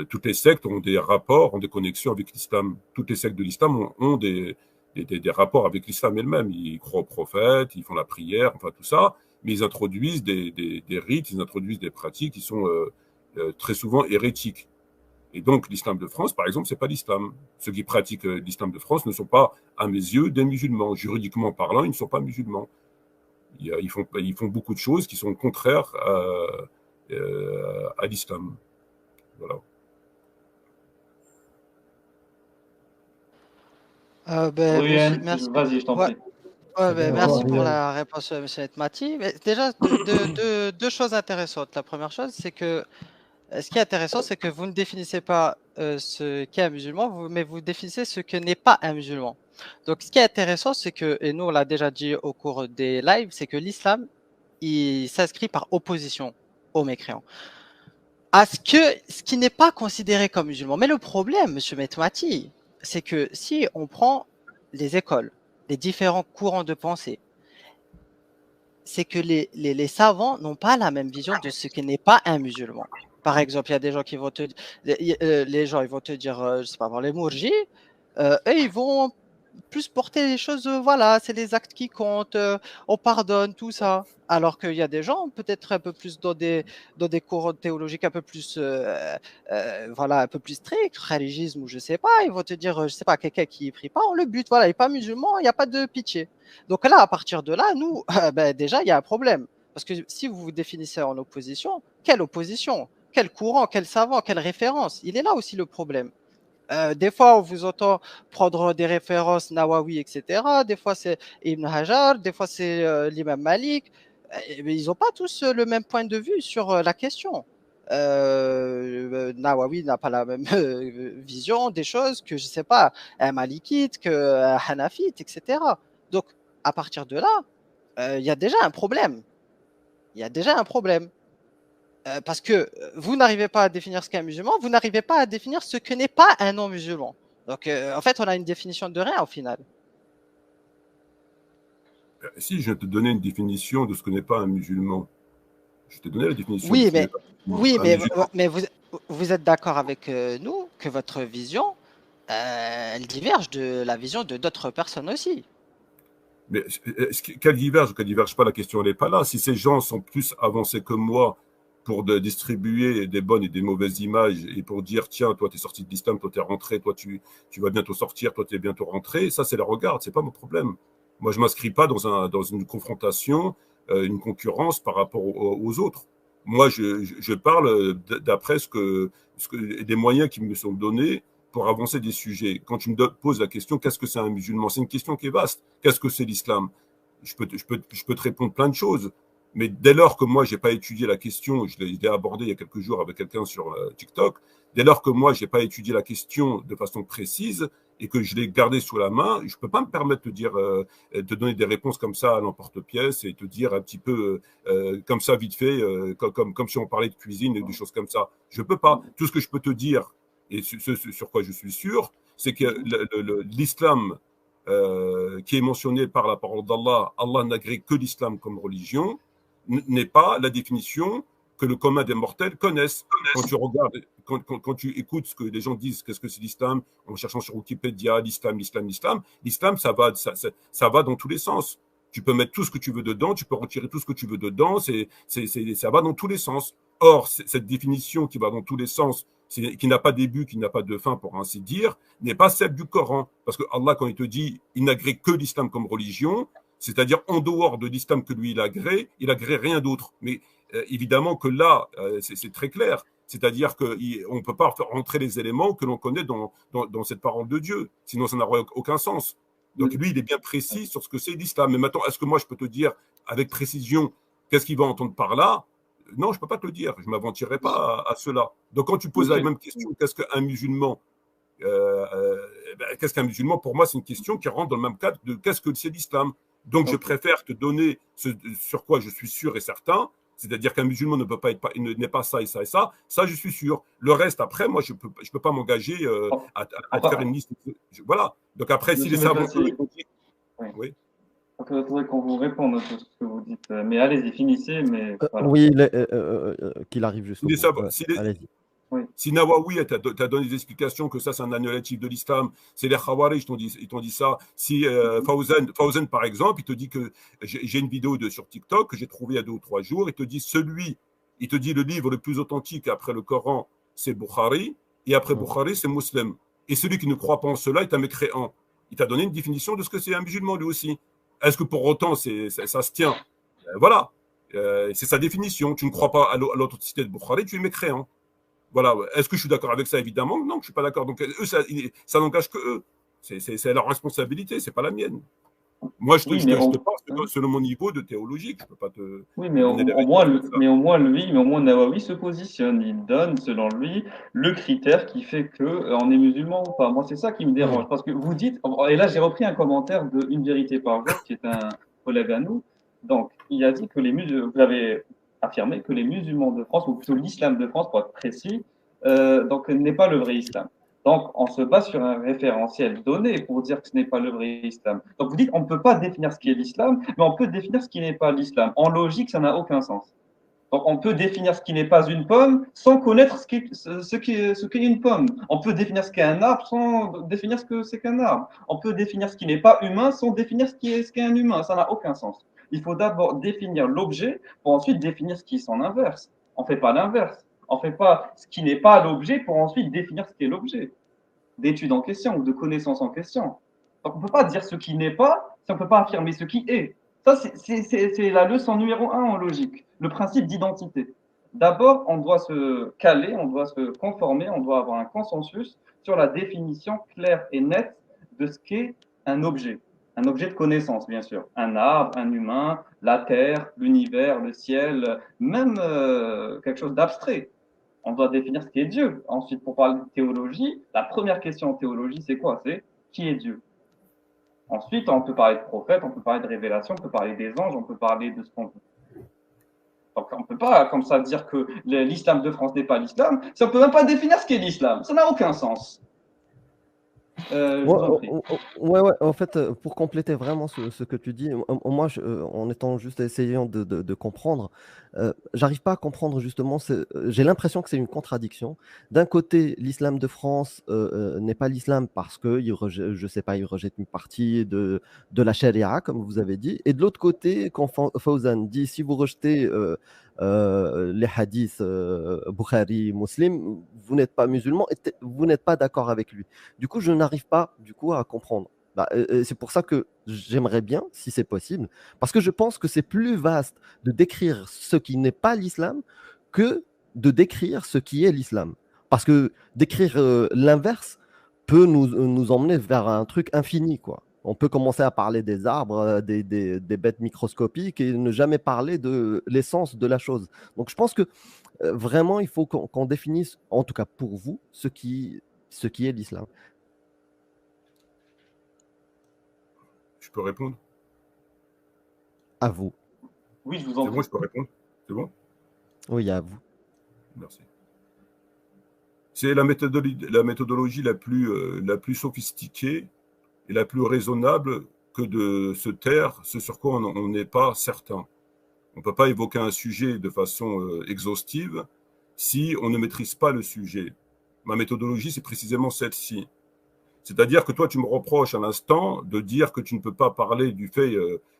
Toutes les sectes ont des rapports, ont des connexions avec l'islam. Toutes les sectes de l'islam ont des rapports avec l'islam elle-même. Ils croient aux prophètes, ils font la prière, enfin tout ça, mais ils introduisent des rites, ils introduisent des pratiques qui sont très souvent hérétiques. Et donc l'islam de France, par exemple, c'est pas l'islam. Ceux qui pratiquent l'islam de France ne sont pas, à mes yeux, des musulmans. Juridiquement parlant, ils ne sont pas musulmans. Ils font beaucoup de choses qui sont contraires à l'islam. Voilà. Brian, Merci. vas-y, je t'en Ouais, prie. merci pour la réponse, monsieur Etmati. Mais déjà, deux choses intéressantes. La première chose, c'est que ce qui est intéressant, c'est que vous ne définissez pas ce qu'est un musulman, mais vous définissez ce que n'est pas un musulman. Donc, ce qui est intéressant, c'est que, et nous, on l'a déjà dit au cours des lives, c'est que l'islam, il s'inscrit par opposition aux mécréants. À ce qui n'est pas considéré comme musulman. Mais le problème, monsieur Metmati, c'est que si on prend les écoles, les différents courants de pensée, c'est que les savants n'ont pas la même vision de ce qui n'est pas un musulman. Par exemple, il y a des gens qui vont te les gens ils vont te dire, je sais pas, les mourjis, eux, ils vont plus porter les choses, voilà, c'est les actes qui comptent, on pardonne, tout ça. Alors qu'il y a des gens, peut-être un peu plus dans des courants théologiques un peu plus, voilà, un peu plus stricts, religisme ou je sais pas, ils vont te dire, je sais pas, quelqu'un qui prie pas, on le bute, voilà, il n'est pas musulman, il n'y a pas de pitié. Donc là, à partir de là, nous, ben, déjà, il y a un problème. Parce que si vous vous définissez en opposition, quelle opposition? Quel courant? Quel savant? Quelle référence? Il est là aussi le problème. Des fois, on vous entend prendre des références Nawawi, etc. Des fois, c'est Ibn Hajar, des fois, c'est l'imam Malik. Mais ils n'ont pas tous le même point de vue sur la question. Nawawi n'a pas la même vision des choses que, je ne sais pas, un Malikite, qu'un Hanafite, etc. Donc, à partir de là, il y a déjà un problème. Il y a déjà un problème. Parce que vous n'arrivez pas à définir ce qu'est un musulman, vous n'arrivez pas à définir ce que n'est pas un non-musulman. Donc, en fait, on a une définition de rien au final. Si je te donnais une définition de ce que n'est pas un musulman, je t'ai donné la définition. Oui, mais vous êtes d'accord avec nous que votre vision, elle diverge de la vision de d'autres personnes aussi. Mais qu'elle diverge ou qu'elle diverge pas, la question n'est pas là. Si ces gens sont plus avancés que moi pour distribuer des bonnes et des mauvaises images et pour dire tiens, toi tu es sorti de l'islam, toi tu es rentré, toi tu vas bientôt sortir, toi tu es bientôt rentré, ça c'est la regarde, c'est pas mon problème. Moi je m'inscris pas dans une confrontation, une concurrence par rapport aux autres. Moi je parle d'après des moyens qui me sont donnés pour avancer des sujets. Quand tu me poses la question, qu'est-ce que c'est un musulman? C'est une question qui est vaste. Qu'est-ce que c'est l'islam? Je peux te répondre plein de choses. Mais dès lors que moi, je n'ai pas étudié la question, je l'ai abordé il y a quelques jours avec quelqu'un sur TikTok, dès lors que moi, je n'ai pas étudié la question de façon précise et que je l'ai gardée sous la main, je ne peux pas me permettre de dire, de donner des réponses comme ça à l'emporte-pièce et te dire un petit peu comme ça, vite fait, comme si on parlait de cuisine et des choses comme ça. Je ne peux pas. Tout ce que je peux te dire, et ce sur quoi je suis sûr, c'est que l'islam qui est mentionné par la parole d'Allah, Allah n'agrée que l'islam comme religion, n'est pas la définition que le commun des mortels connaissent. Quand tu regardes, quand tu écoutes ce que les gens disent, qu'est-ce que c'est l'islam, en cherchant sur Wikipédia, l'islam, ça va dans tous les sens. Tu peux mettre tout ce que tu veux dedans, tu peux retirer tout ce que tu veux dedans, ça va dans tous les sens. Or, cette définition qui va dans tous les sens, qui n'a pas de début, qui n'a pas de fin, pour ainsi dire, n'est pas celle du Coran. Parce que Allah, quand il te dit, il n'agrée que l'islam comme religion, c'est-à-dire en dehors de l'islam que lui, il agrée rien d'autre. Mais évidemment que là, c'est très clair. C'est-à-dire qu'on ne peut pas faire rentrer les éléments que l'on connaît dans cette parole de Dieu. Sinon, ça n'aurait aucun sens. Donc lui, il est bien précis sur ce que c'est l'islam. Mais maintenant, est-ce que moi, je peux te dire avec précision qu'est-ce qu'il va entendre par là? Non, je ne peux pas te le dire. Je ne m'aventurerai pas à cela. Donc quand tu poses la même question, qu'est-ce qu'un musulman? Qu'est-ce qu'un musulman? Pour moi, c'est une question qui rentre dans le même cadre de qu'est-ce que c'est l'islam. Donc je préfère te donner ce sur quoi je suis sûr et certain. C'est-à-dire qu'un musulman ne peut pas être, n'est pas ça et ça et ça. Ça, je suis sûr. Le reste, après, moi, je peux pas m'engager à te faire une liste. Voilà. Donc après, si les savants... Oui. Il faudrait qu'on vous réponde à tout ce que vous dites. Mais allez-y, finissez. Mais voilà. Oui, qu'il arrive juste au bout. Allez-y. Si Nawawi t'a donné des explications que ça, c'est un annulatif de l'islam, c'est les Khawarij, ils t'ont dit ça. Si Fawzan, par exemple, il te dit que j'ai une vidéo sur TikTok que j'ai trouvée il y a 2 ou 3 jours, il te dit le livre le plus authentique après le Coran, c'est Bukhari, et après Bukhari, c'est Muslim. Et celui qui ne croit pas en cela est un mécréant. Il t'a donné une définition de ce que c'est un musulman, lui aussi. Est-ce que pour autant, ça se tient? Voilà. C'est sa définition. Tu ne crois pas à l'authenticité de Bukhari, tu es mécréant. Voilà. Est-ce que je suis d'accord avec ça? Évidemment, non, je ne suis pas d'accord. Donc, eux, ça n'engage que eux. C'est leur responsabilité, ce n'est pas la mienne. Moi, je te parle selon mon niveau de théologique. Je peux pas te. Oui, mais au moins Nawawi se positionne. Il donne, selon lui, le critère qui fait qu'on est musulman ou pas. Moi, c'est ça qui me dérange. Parce que vous dites, et là, j'ai repris un commentaire de Une Vérité par jour, qui est un collègue à nous. Donc, il a dit que vous avez affirmé que les musulmans de France, ou plutôt l'islam de France, pour être précis, donc n'est pas le vrai islam. Donc, on se base sur un référentiel donné pour dire que ce n'est pas le vrai islam. Donc, vous dites, on ne peut pas définir ce qui est l'islam, mais on peut définir ce qui n'est pas l'islam. En logique, ça n'a aucun sens. Donc, on peut définir ce qui n'est pas une pomme sans connaître ce qu'est une pomme. On peut définir ce qu'est un arbre sans définir ce que c'est qu'un arbre. On peut définir ce qui n'est pas humain sans définir ce qu'est un humain. Ça n'a aucun sens. Il faut d'abord définir l'objet pour ensuite définir ce qui est son inverse. On ne fait pas l'inverse. On ne fait pas ce qui n'est pas l'objet pour ensuite définir ce qui est l'objet d'étude en question ou de connaissance en question. Donc, on ne peut pas dire ce qui n'est pas si on ne peut pas affirmer ce qui est. Ça, c'est la leçon numéro 1 en logique, le principe d'identité. D'abord, on doit se caler, on doit se conformer, on doit avoir un consensus sur la définition claire et nette de ce qu'est un objet. Un objet de connaissance, bien sûr. Un arbre, un humain, la terre, l'univers, le ciel, même quelque chose d'abstrait. On doit définir ce qu'est Dieu. Ensuite, pour parler de théologie, la première question en théologie, c'est quoi? C'est qui est Dieu? Ensuite, on peut parler de prophète, on peut parler de révélation, on peut parler des anges, on peut parler de ce qu'on veut. Donc, on ne peut pas comme ça dire que l'islam de France n'est pas l'islam, si on ne peut même pas définir ce qu'est l'islam. Ça n'a aucun sens. Ouais, en fait, pour compléter vraiment ce que tu dis, moi, en étant juste essayant de comprendre, j'arrive pas à comprendre justement, j'ai l'impression que c'est une contradiction. D'un côté, l'islam de France n'est pas l'islam parce que, je sais pas, il rejette une partie de la charia, comme vous avez dit, et de l'autre côté, quand Fawzan dit, si vous rejetez les hadiths Bukhari, Muslim, vous n'êtes pas musulman, et vous n'êtes pas d'accord avec lui. Du coup, je n'arrive pas à comprendre. C'est pour ça que j'aimerais bien, si c'est possible, parce que je pense que c'est plus vaste de décrire ce qui n'est pas l'islam que de décrire ce qui est l'islam. Parce que décrire l'inverse peut nous emmener vers un truc infini, quoi. On peut commencer à parler des arbres, des bêtes microscopiques et ne jamais parler de l'essence de la chose. Donc je pense que vraiment, il faut qu'on définisse, en tout cas pour vous, ce qui est l'islam. Je peux répondre? À vous. Oui, je vous en prie. C'est bon, je peux répondre? C'est bon? Oui, à vous. Merci. C'est la méthodologie la plus sophistiquée et la plus raisonnable que de se taire ce sur quoi on n'est pas certain. On ne peut pas évoquer un sujet de façon exhaustive si on ne maîtrise pas le sujet. Ma méthodologie, c'est précisément celle-ci. C'est-à-dire que toi, tu me reproches à l'instant de dire que tu ne peux pas parler du fait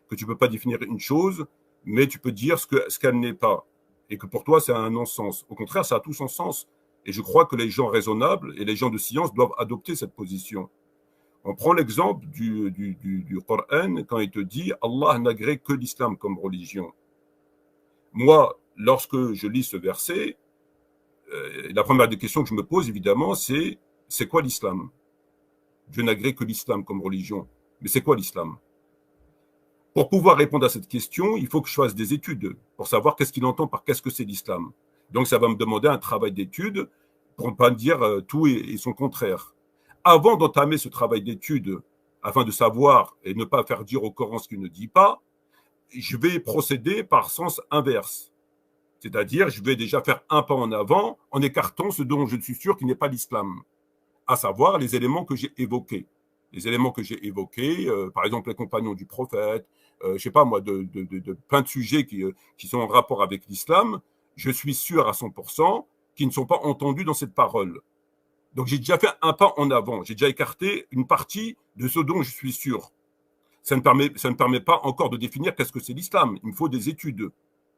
que tu ne peux pas définir une chose, mais tu peux dire ce qu'elle n'est pas. Et que pour toi, c'est un non-sens. Au contraire, ça a tout son sens. Et je crois que les gens raisonnables et les gens de science doivent adopter cette position. On prend l'exemple du Coran quand il te dit « Allah n'agrée que l'islam comme religion ». Moi, lorsque je lis ce verset, la première des questions que je me pose, évidemment, c'est quoi l'islam ? Dieu n'agrée que l'islam comme religion. Mais c'est quoi l'islam ? Pour pouvoir répondre à cette question, il faut que je fasse des études pour savoir qu'est-ce qu'il entend par qu'est-ce que c'est l'islam. Donc, ça va me demander un travail d'études pour ne pas dire tout et son contraire. Avant d'entamer ce travail d'études, afin de savoir et ne pas faire dire au Coran ce qu'il ne dit pas, je vais procéder par sens inverse. C'est-à-dire, je vais déjà faire un pas en avant en écartant ce dont je suis sûr qu'il n'est pas l'islam, à savoir les éléments que j'ai évoqués. Les éléments que j'ai évoqués, par exemple les compagnons du prophète, je sais pas moi, de plein de sujets qui sont en rapport avec l'islam, je suis sûr à 100% qu'ils ne sont pas entendus dans cette parole. Donc j'ai déjà fait un pas en avant, j'ai déjà écarté une partie de ce dont je suis sûr. Ça ne permet pas encore de définir qu'est-ce que c'est l'islam. Il me faut des études.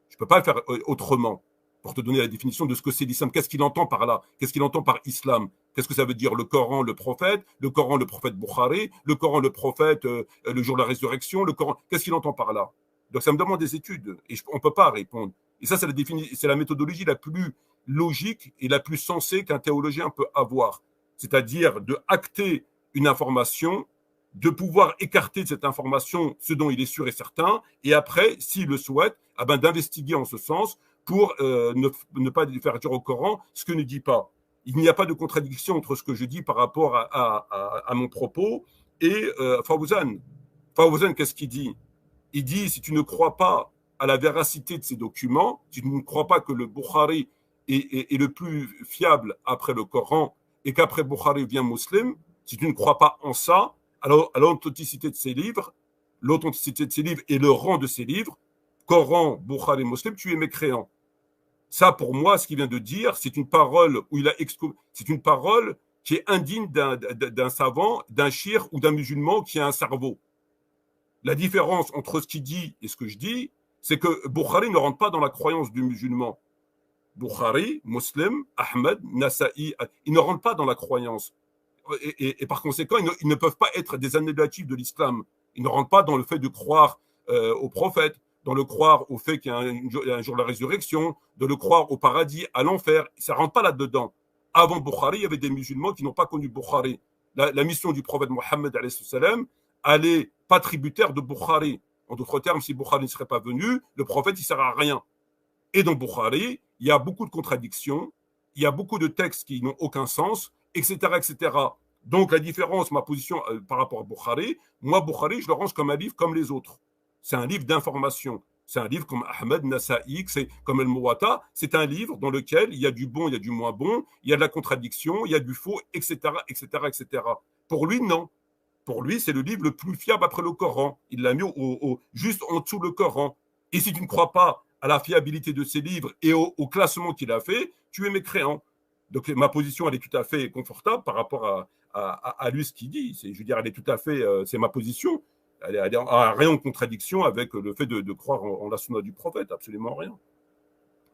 Je ne peux pas le faire autrement pour te donner la définition de ce que c'est l'islam. Qu'est-ce qu'il entend par là ? Qu'est-ce qu'il entend par islam ? Qu'est-ce que ça veut dire le Coran, le prophète Bukhari, le Coran, le prophète, le jour de la résurrection, le Coran. Qu'est-ce qu'il entend par là ? Donc ça me demande des études et on ne peut pas répondre. Et ça, c'est la méthodologie la plus logique et la plus sensée qu'un théologien peut avoir. C'est-à-dire de acter une information, de pouvoir écarter de cette information ce dont il est sûr et certain, et après, s'il le souhaite, d'investiguer en ce sens pour ne pas faire dire au Coran ce que ne dit pas. Il n'y a pas de contradiction entre ce que je dis par rapport à mon propos et Fawzan. Fawzan, qu'est-ce qu'il dit ? Il dit, si tu ne crois pas à la véracité de ces documents, si tu ne crois pas que le Bukhari est le plus fiable après le Coran et qu'après Bukhari vient Muslim, si tu ne crois pas en ça, alors à l'authenticité de ces livres et le rang de ces livres, Coran, Bukhari, Muslim, tu es mécréant. Ça, pour moi, ce qu'il vient de dire, c'est une parole c'est une parole qui est indigne d'un savant, d'un shir ou d'un musulman qui a un cerveau. La différence entre ce qu'il dit et ce que je dis, c'est que Bukhari ne rentre pas dans la croyance du musulman. Bukhari, Muslim, Ahmed, Nasa'i, ils ne rentrent pas dans la croyance. Et par conséquent, ils ne peuvent pas être des annégatifs de l'islam. Ils ne rentrent pas dans le fait de croire au prophète, dans le croire au fait qu'il y a un jour de la résurrection, de le croire au paradis, à l'enfer. Ça ne rentre pas là-dedans. Avant Bukhari, il y avait des musulmans qui n'ont pas connu Bukhari. La mission du prophète Mohammed, elle est pas tributaire de Bukhari. En d'autres termes, si Bukhari ne serait pas venu, le prophète, il ne sert à rien. Et dans Bukhari, il y a beaucoup de contradictions, il y a beaucoup de textes qui n'ont aucun sens, etc., etc. Donc, la différence, ma position par rapport à Bukhari, moi, Bukhari, je le range comme un livre comme les autres. C'est un livre d'information. C'est un livre comme Ahmed, Nasa'i, comme El Muwatta. C'est un livre dans lequel il y a du bon, il y a du moins bon, il y a de la contradiction, il y a du faux, etc., etc., etc. Pour lui, non. Pour lui, c'est le livre le plus fiable après le Coran. Il l'a mis juste en dessous le Coran. Et si tu ne crois pas à la fiabilité de ces livres et au classement qu'il a fait, tu es mécréant. Donc ma position, elle est tout à fait confortable par rapport à lui, ce qu'il dit. Je veux dire, elle est tout à fait, c'est ma position. Elle est en rien en contradiction avec le fait de croire en la sunna du prophète, absolument rien.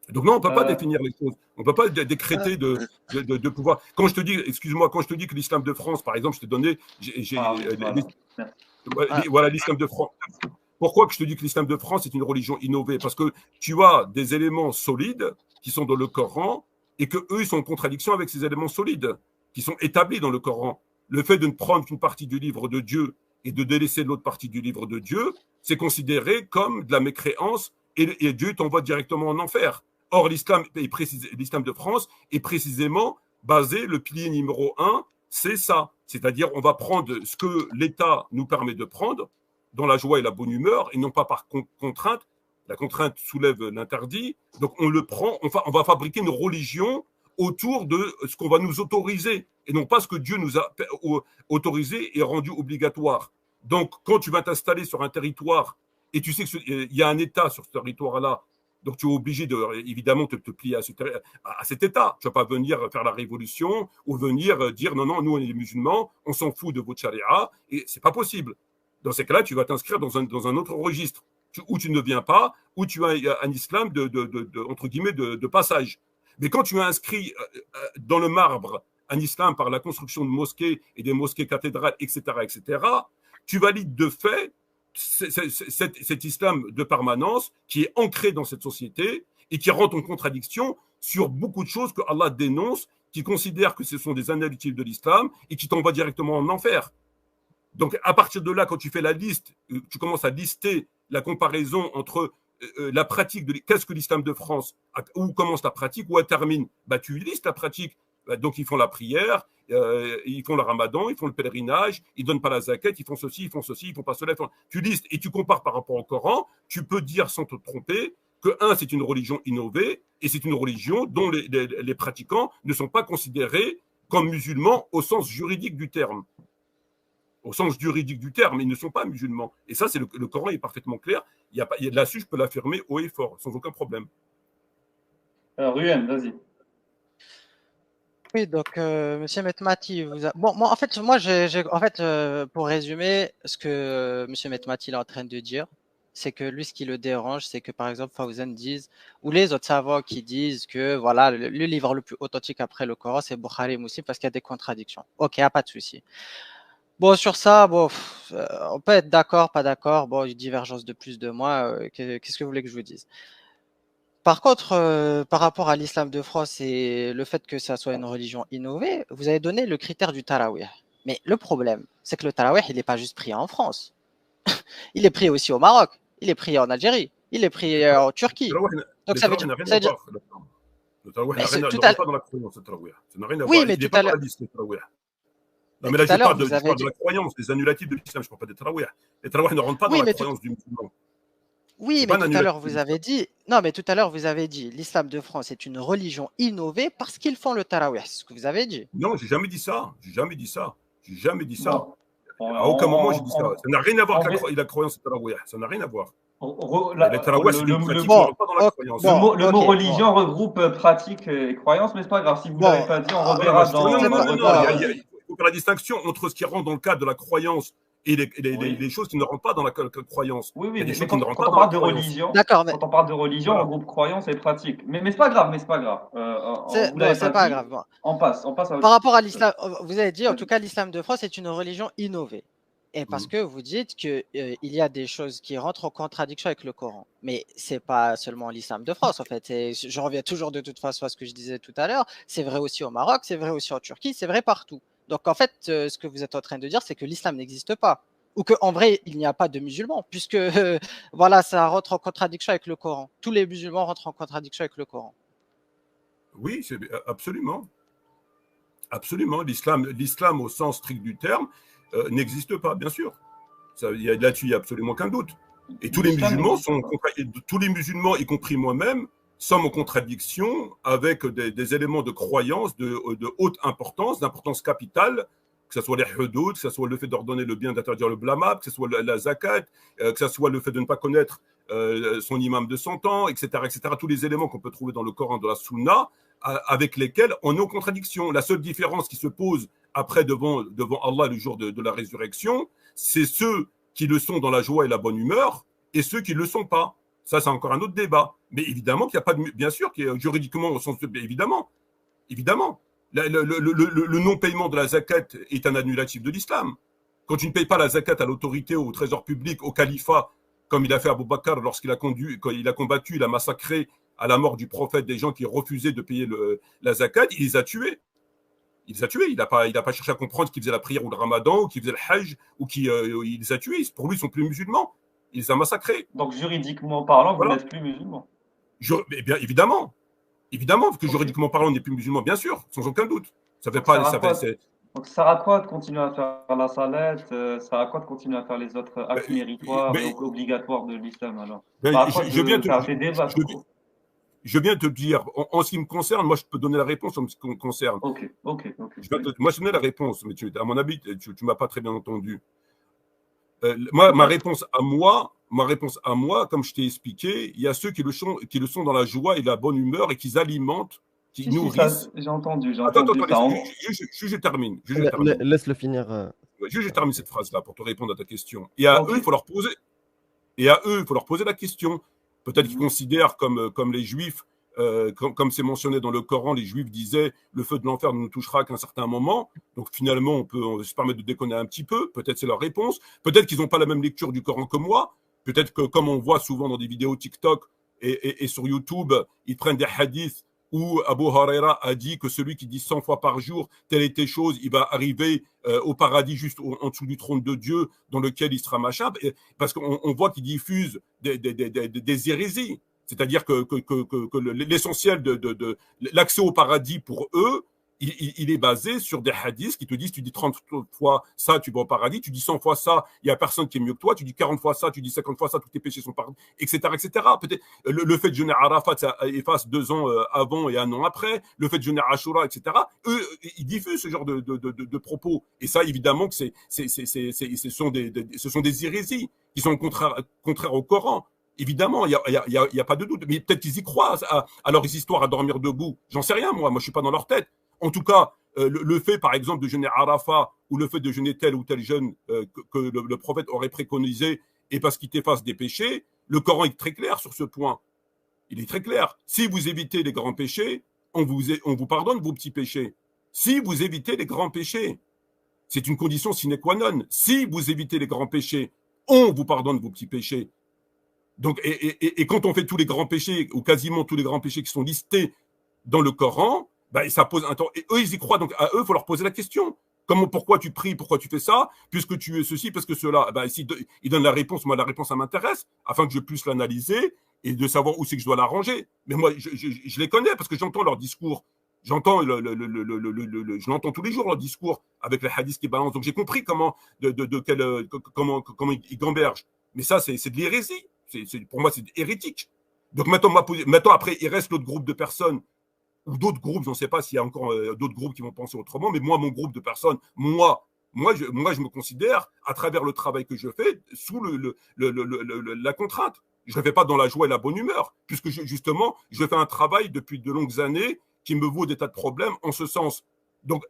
Donc non, on ne peut pas définir les choses. On ne peut pas décréter de pouvoir. Quand je te dis, excuse-moi, quand je te dis que l'islam de France, par exemple, je t'ai donné, voilà l'islam de France. Pourquoi que je te dis que l'islam de France est une religion innovée ? Parce que tu as des éléments solides qui sont dans le Coran et que eux, ils sont en contradiction avec ces éléments solides qui sont établis dans le Coran. Le fait de ne prendre qu'une partie du livre de Dieu et de délaisser l'autre partie du livre de Dieu, c'est considéré comme de la mécréance et Dieu t'envoie directement en enfer. Or, l'islam de France est précisément basé, le pilier numéro 1, c'est ça. C'est-à-dire, on va prendre ce que l'État nous permet de prendre dans la joie et la bonne humeur, et non pas par contrainte. La contrainte soulève l'interdit. Donc, on le prend, on va fabriquer une religion autour de ce qu'on va nous autoriser, et non pas ce que Dieu nous a autorisé et rendu obligatoire. Donc, quand tu vas t'installer sur un territoire et tu sais qu'il y a un État sur ce territoire-là, donc tu es obligé évidemment de te plier à cet État. Tu ne vas pas venir faire la révolution ou venir dire non, nous on est les musulmans, on s'en fout de votre charia, et c'est pas possible. Dans ces cas-là, tu vas t'inscrire dans un autre registre, où tu ne viens pas, où tu as un islam entre guillemets de passage. Mais quand tu as inscrit dans le marbre un islam par la construction de mosquées et des mosquées cathédrales, etc., tu valides de fait cet islam de permanence qui est ancré dans cette société et qui rentre en contradiction sur beaucoup de choses que Allah dénonce, qui considère que ce sont des analytiques de l'islam et qui t'envoient directement en enfer. Donc, à partir de là, quand tu fais la liste, tu commences à lister la comparaison entre la pratique de qu'est-ce que l'islam de France, où commence la pratique, où elle termine. Tu listes la pratique. Donc, ils font la prière, ils font le ramadan, ils font le pèlerinage, ils ne donnent pas la zakat, ils font ceci, ils font pas cela. Tu listes et tu compares par rapport au Coran. Tu peux dire sans te tromper que, c'est une religion innovée et c'est une religion dont les pratiquants ne sont pas considérés comme musulmans au sens juridique du terme. Au sens juridique du terme, ils ne sont pas musulmans. Et ça, le Coran est parfaitement clair. Là-dessus, je peux l'affirmer haut et fort, sans aucun problème. Alors, Ruhen, vas-y. Oui, donc Monsieur Metmati, bon, moi, en fait, pour résumer, ce que Monsieur Metmati est en train de dire, c'est que lui, ce qui le dérange, c'est que par exemple, Fawzan dise, ou les autres savants qui disent que voilà, le livre le plus authentique après le Coran, c'est Bukhari et Muslim parce qu'il y a des contradictions. Ok, pas de souci. Bon, sur ça, bon, on peut être d'accord, pas d'accord. Bon, une divergence de plus de moi. Qu'est-ce que vous voulez que je vous dise? Par contre, par rapport à l'islam de France et le fait que ça soit une religion innovée, vous avez donné le critère du tarawih. Mais le problème, c'est que le tarawih, il n'est pas juste prié en France. Il est prié aussi au Maroc, il est prié en Algérie, il est prié en Turquie. Donc ça veut dire... Le tarawih n'a rien à voir dans la croyance, le tarawih. Ça n'a rien à voir. Oui, mais tout à l'heure... Non, mais là, je parle de la croyance, des annulatifs de l'islam, je ne parle pas des tarawih. Les tarawih ne rentrent pas dans la croyance du musulman. Oui, mais tout à l'heure, vous avez dit... Non, mais tout à l'heure, vous avez dit l'islam de France est une religion innovée parce qu'ils font le tarawih. C'est ce que vous avez dit. Non, j'ai jamais dit ça. J'ai jamais dit ça. À aucun moment, j'ai dit ça. Ça n'a rien à voir avec la croyance du tarawih. Ça n'a rien à voir. Les tarawih, c'est une pratique qui ne rentre pas dans la croyance. Le mot religion regroupe pratique et croyance, mais c'est pas grave. Si vous ne l'avez pas dit, on reverra dans... Il faut faire la distinction entre ce qui rentre dans le cadre de la croyance et les choses qui ne rentrent pas dans la croyance. Oui, mais quand on parle de religion, quand on parle de religion, on regroupe croyance et pratique. Mais c'est pas grave, c'est pas grave. C'est pas grave. Bon. On passe à Par rapport à l'islam, vous avez dit en tout cas l'islam de France est une religion innovée. Et parce que vous dites qu'il y a des choses qui rentrent en contradiction avec le Coran. Mais c'est pas seulement l'islam de France, en fait. Je reviens toujours de toute façon à ce que je disais tout à l'heure. C'est vrai aussi au Maroc, c'est vrai aussi en Turquie, c'est vrai partout. Donc en fait, ce que vous êtes en train de dire, c'est que l'islam n'existe pas. Ou qu'en vrai, il n'y a pas de musulmans, puisque voilà, ça rentre en contradiction avec le Coran. Tous les musulmans rentrent en contradiction avec le Coran. Oui, absolument. Absolument. L'islam au sens strict du terme, n'existe pas, bien sûr. Là-dessus, il n'y a absolument aucun doute. Et tous les musulmans, y compris moi-même, sommes en contradiction avec des éléments de croyance de haute importance, d'importance capitale, que ce soit les hudoud, que ce soit le fait d'ordonner le bien, d'interdire le blâmable, que ce soit la zakat, que ce soit le fait de ne pas connaître son imam de 100 ans, etc., etc. Tous les éléments qu'on peut trouver dans le Coran, dans la Sunna, avec lesquels on est en contradiction. La seule différence qui se pose après devant Allah le jour de la résurrection, c'est ceux qui le sont dans la joie et la bonne humeur et ceux qui ne le sont pas. Ça, c'est encore un autre débat. Mais évidemment qu'il n'y a pas de... Bien sûr, juridiquement, au sens de... Évidemment. Le non-paiement de la zakat est un annulatif de l'islam. Quand tu ne payes pas la zakat à l'autorité, au trésor public, au califat, comme il a fait Abu Bakr lorsqu'il a combattu, il a massacré à la mort du prophète des gens qui refusaient de payer la zakat, il les a tués. Il n'a pas cherché à comprendre qu'ils faisaient la prière ou le ramadan, ou qu'ils faisaient le hajj, il les a tués. Pour lui, ils ne sont plus musulmans. Il les a massacrés. Donc, juridiquement parlant, vous n'êtes plus musulman. Bien évidemment. Évidemment, que juridiquement parlant, on n'est plus musulman, bien sûr, sans aucun doute. Donc, ça sert à quoi de continuer à faire la salat? Ça sert à quoi de continuer à faire les autres actes méritoires et obligatoires de l'islam alors? Je viens te dire, en ce qui me concerne, moi je peux donner la réponse en ce qui me concerne. Ok. Moi je donnais la réponse, mais à mon avis, tu ne m'as pas très bien entendu. Ma réponse à moi, ma réponse à moi, comme je t'ai expliqué, il y a ceux qui le sont dans la joie et la bonne humeur et qui alimentent, qui Si, si, nourrissent. j'ai entendu Attends, ça. je termine. Je termine. Laisse-le finir. Je termine cette phrase-là pour te répondre à ta question. Et à eux, il faut leur poser. La question. Peut-être qu'ils considèrent comme les Juifs, comme c'est mentionné dans le Coran, les Juifs disaient le feu de l'enfer ne nous touchera qu'à un certain moment. Donc finalement, on peut se permettre de déconner un petit peu. Peut-être c'est leur réponse. Peut-être qu'ils n'ont pas la même lecture du Coran que moi. Peut-être que, comme on voit souvent dans des vidéos TikTok et sur YouTube, ils prennent des hadiths où Abu Huraira a dit que celui qui dit 100 fois par jour telle et telle chose, il va arriver au paradis juste en dessous du trône de Dieu dans lequel il sera machin, parce qu'on voit qu'ils diffusent des hérésies. C'est-à-dire que l'essentiel de l'accès au paradis pour eux, il est basé sur des hadiths qui te disent, tu dis 30 fois ça, tu vas au paradis, tu dis 100 fois ça, il n'y a personne qui est mieux que toi, tu dis 40 fois ça, tu dis 50 fois ça, tous tes péchés sont pardonnés, etc., etc. Peut-être le fait de jeûner Arafat, ça efface 2 ans avant et 1 an après, le fait de jeûner Ashura, etc. Eux, ils diffusent ce genre de propos. Et ça, évidemment, que ce sont des hérésies qui sont contraires au Coran. Évidemment, il y a pas de doute. Mais peut-être qu'ils y croient à leurs histoires à dormir debout. J'en sais rien, moi. Moi, je suis pas dans leur tête. En tout cas, le fait, par exemple, de jeûner Arafat ou le fait de jeûner tel ou tel jeûne que le prophète aurait préconisé et parce qu'il t'efface des péchés, le Coran est très clair sur ce point. Il est très clair. Si vous évitez les grands péchés, on vous pardonne vos petits péchés. Si vous évitez les grands péchés, c'est une condition sine qua non. Si vous évitez les grands péchés, on vous pardonne vos petits péchés. Donc, et quand on fait tous les grands péchés, ou quasiment tous les grands péchés qui sont listés dans le Coran, ben, ça pose un temps. Et eux, ils y croient. Donc, à eux, il faut leur poser la question. Pourquoi tu pries, pourquoi tu fais ça, puisque tu es ceci, parce que cela. Ben, s'ils donnent la réponse, moi, la réponse, ça m'intéresse, afin que je puisse l'analyser et de savoir où c'est que je dois la ranger. Mais moi, je les connais parce que j'entends leur discours. Je l'entends tous les jours, leur discours, avec les hadiths qui balancent. Donc, j'ai compris comment ils gambergent. Mais ça, c'est de l'hérésie. Pour moi, c'est hérétique. Donc maintenant, après, il reste l'autre groupe de personnes, ou d'autres groupes, je ne sais pas s'il y a encore d'autres groupes qui vont penser autrement, mais moi, mon groupe de personnes, moi, je me considère, à travers le travail que je fais, sous la contrainte. Je ne le fais pas dans la joie et la bonne humeur, puisque justement, je fais un travail depuis de longues années qui me vaut des tas de problèmes en ce sens. Donc,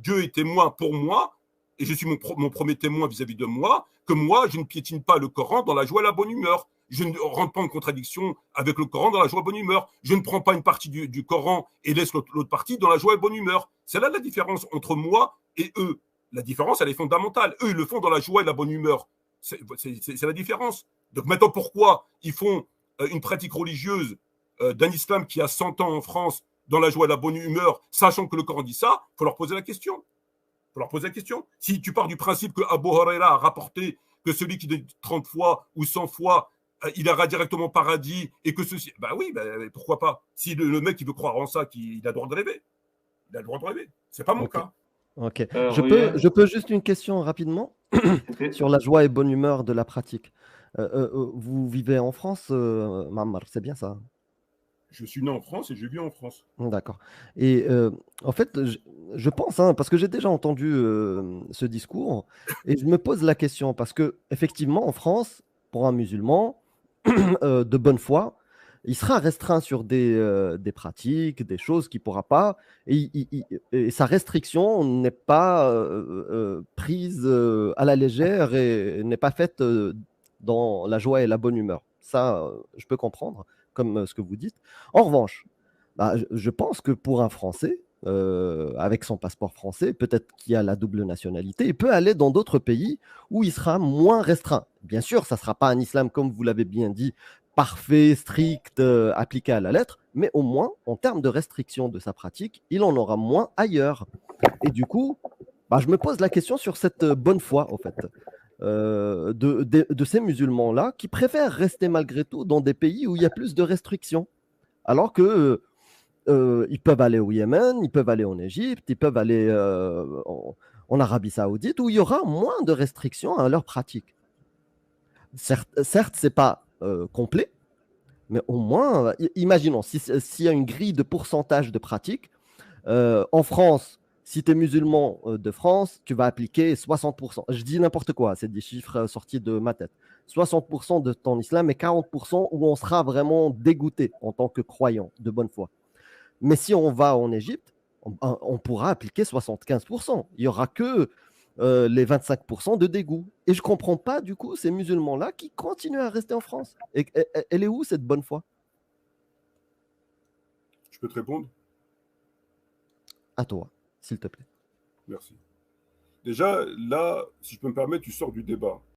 Dieu est témoin pour moi, et je suis mon premier témoin vis-à-vis de moi, que moi, je ne piétine pas le Coran dans la joie et la bonne humeur. Je ne rentre pas en contradiction avec le Coran dans la joie et la bonne humeur. Je ne prends pas une partie du Coran et laisse l'autre partie dans la joie et la bonne humeur. C'est là la différence entre moi et eux. La différence, elle est fondamentale. Eux, ils le font dans la joie et la bonne humeur. C'est la différence. Donc maintenant, pourquoi ils font une pratique religieuse d'un islam qui a 100 ans en France dans la joie et la bonne humeur, sachant que le Coran dit ça, il faut leur poser la question. Si tu pars du principe que Abu Huraira a rapporté que celui qui dit 30 fois ou 100 fois, il ira directement au paradis et que ceci. Ben oui, pourquoi pas. Si le mec il veut croire en ça, il a le droit de rêver. Il a le droit de rêver. C'est pas mon cas. Ok. Je peux juste une question rapidement sur la joie et bonne humeur de la pratique. Vous vivez en France, Mammar, c'est bien ça? Je suis né en France et je vis en France. D'accord. Et en fait, je pense, parce que j'ai déjà entendu ce discours, et je me pose la question, parce que effectivement, en France, pour un musulman de bonne foi, il sera restreint sur des pratiques, des choses qu'il ne pourra pas, et sa restriction n'est pas prise à la légère et n'est pas faite dans la joie et la bonne humeur. Ça, je peux comprendre, comme ce que vous dites. En revanche, je pense que pour un Français, avec son passeport français, peut-être qu'il a la double nationalité, il peut aller dans d'autres pays où il sera moins restreint. Bien sûr, ça ne sera pas un islam, comme vous l'avez bien dit, parfait, strict, appliqué à la lettre, mais au moins, en termes de restriction de sa pratique, il en aura moins ailleurs. Et du coup, je me pose la question sur cette bonne foi, en fait, de ces musulmans-là qui préfèrent rester malgré tout dans des pays où il y a plus de restrictions, alors que ils peuvent aller au Yémen, ils peuvent aller en Égypte, ils peuvent aller en Arabie Saoudite, où il y aura moins de restrictions à leur pratique. Certes, ce n'est pas complet, mais au moins, imaginons, s'il y a une grille de pourcentage de pratique, en France, Si tu es musulman de France, tu vas appliquer 60%. Je dis n'importe quoi, c'est des chiffres sortis de ma tête. 60% de ton islam et 40% où on sera vraiment dégoûté en tant que croyant de bonne foi. Mais si on va en Égypte, on pourra appliquer 75%. Il n'y aura que les 25% de dégoût. Et je ne comprends pas, du coup, ces musulmans-là qui continuent à rester en France. Elle est où cette bonne foi? Je peux te répondre? À toi, s'il te plaît. Merci. Déjà, là, si je peux me permettre, tu sors du débat.